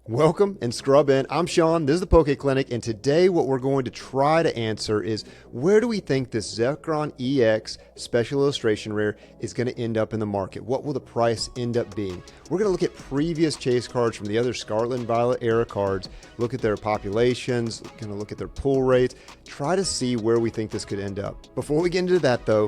Welcome and scrub in. I'm Sean, this is the PokeClinic, and today what we're going to try to answer is where do we think this Zekrom EX Special Illustration Rare is going to end up in the market? What will the price end up being? We're going to look at previous chase cards from the other Scarlet and Violet era cards, look at their populations, going to look at their pull rates, try to see where we think this could end up. Before we get into that though,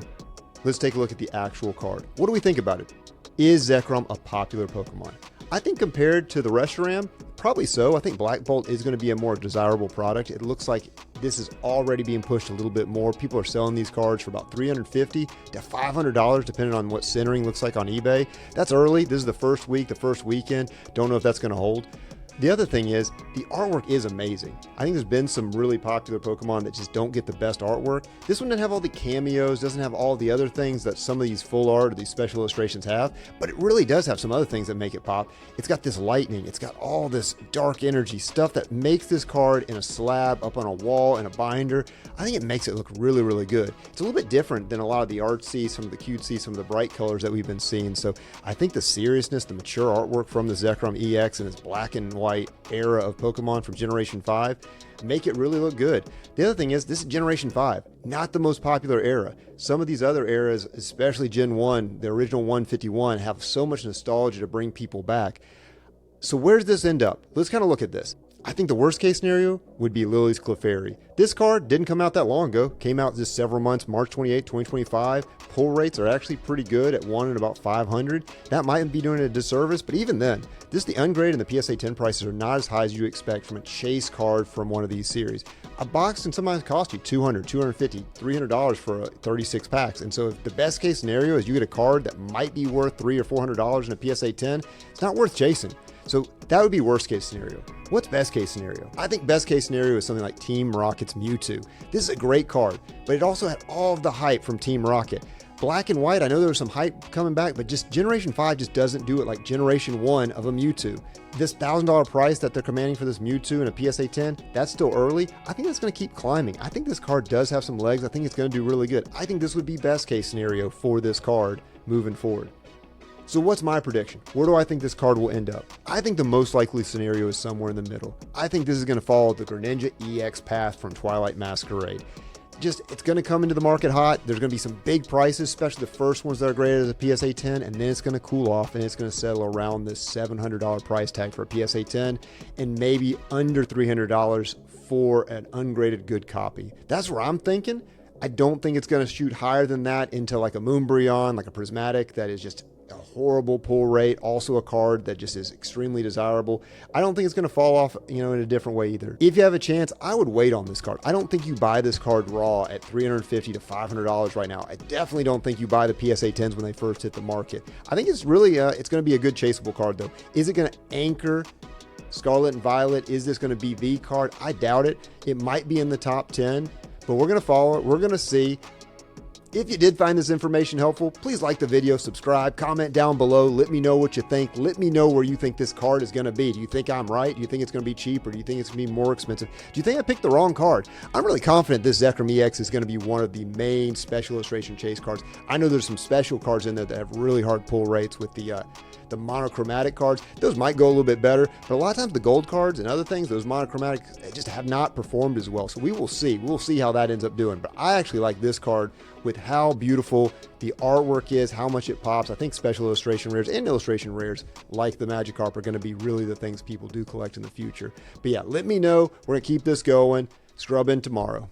let's take a look at the actual card. What do we think about it? Is Zekrom a popular Pokemon? I think compared to the Reshiram, probably so. I think Black Bolt is going to be a more desirable product. It looks like this is already being pushed a little bit more. People are selling these cards for about $350 to $500, depending on what centering looks like on eBay. That's early. This is the first week, the first weekend. Don't know if that's going to hold. The other thing is, the artwork is amazing. I think there's been some really popular Pokemon that just don't get the best artwork. This one doesn't have all the cameos, doesn't have all the other things that some of these full art or these special illustrations have, but it really does have some other things that make it pop. It's got this lightning, it's got all this dark energy, stuff that makes this card in a slab, up on a wall, in a binder. I think it makes it look really, really good. It's a little bit different than a lot of the artsy, some of the cutesy, some of the bright colors that we've been seeing. So I think the seriousness, the mature artwork from the Zekrom EX and its black and white era of Pokemon from Generation 5 make it really look good. The other thing is, this is Generation 5, not the most popular era. Some of these other eras, especially Gen 1, the original 151, have so much nostalgia to bring people back. So where does this end up? Let's kind of look at this. I think the worst case scenario would be Lily's Clefairy. This card didn't come out that long ago. Came out just several months, March 28, 2025. Pull rates are actually pretty good at 1 in about 500. That might be doing it a disservice, but even then, the ungraded and the PSA 10 prices are not as high as you expect from a chase card from one of these series. A box can sometimes cost you $200, $250, $300 for 36 packs. And so if the best case scenario is you get a card that might be worth $300 or $400 in a PSA 10, it's not worth chasing. So that would be worst case scenario. What's best case scenario? I think best case scenario is something like Team Rocket's Mewtwo. This is a great card, but it also had all of the hype from Team Rocket. Black and white, I know there was some hype coming back, but just Generation 5 just doesn't do it like Generation 1 of a Mewtwo. This $1,000 price that they're commanding for this Mewtwo in a PSA 10, that's still early. I think that's going to keep climbing. I think this card does have some legs. I think it's going to do really good. I think this would be best case scenario for this card moving forward. So what's my prediction? Where do I think this card will end up? I think the most likely scenario is somewhere in the middle. I think this is going to follow the Greninja EX path from Twilight Masquerade. It's going to come into the market hot. There's going to be some big prices, especially the first ones that are graded as a PSA 10, and then it's going to cool off and it's going to settle around this $700 price tag for a PSA 10 and maybe under $300 for an ungraded good copy. That's where I'm thinking. I don't think it's going to shoot higher than that into like a Moonbreon, like a prismatic that is just a horrible pull rate, also a card that just is extremely desirable. I don't think it's going to fall off, in a different way either. If you have a chance, I would wait on this card. I don't think you buy this card raw at $350 to $500 right now. I definitely don't think you buy the PSA 10s when they first hit the market. I think it's really, it's going to be a good chaseable card though. Is it going to anchor Scarlet and Violet? Is this going to be the card? I doubt it. It might be in the top 10, but we're going to follow it. We're going to see. If you did find this information helpful, please like the video, subscribe, comment down below. Let me know what you think. Let me know where you think this card is going to be. Do you think I'm right? Do you think it's going to be cheap, or do you think it's going to be more expensive? Do you think I picked the wrong card? I'm really confident this Zekrom EX is going to be one of the main special illustration chase cards. I know there's some special cards in there that have really hard pull rates with the monochromatic cards. Those might go a little bit better, but a lot of times the gold cards and other things, those monochromatic, they just have not performed as well. So we will see. We'll see how that ends up doing. But I actually like this card with how beautiful the artwork is, how much it pops. I think special illustration rares and illustration rares like the Magikarp are going to be really the things people do collect in the future. But yeah, let me know. We're going to keep this going. Scrub in tomorrow.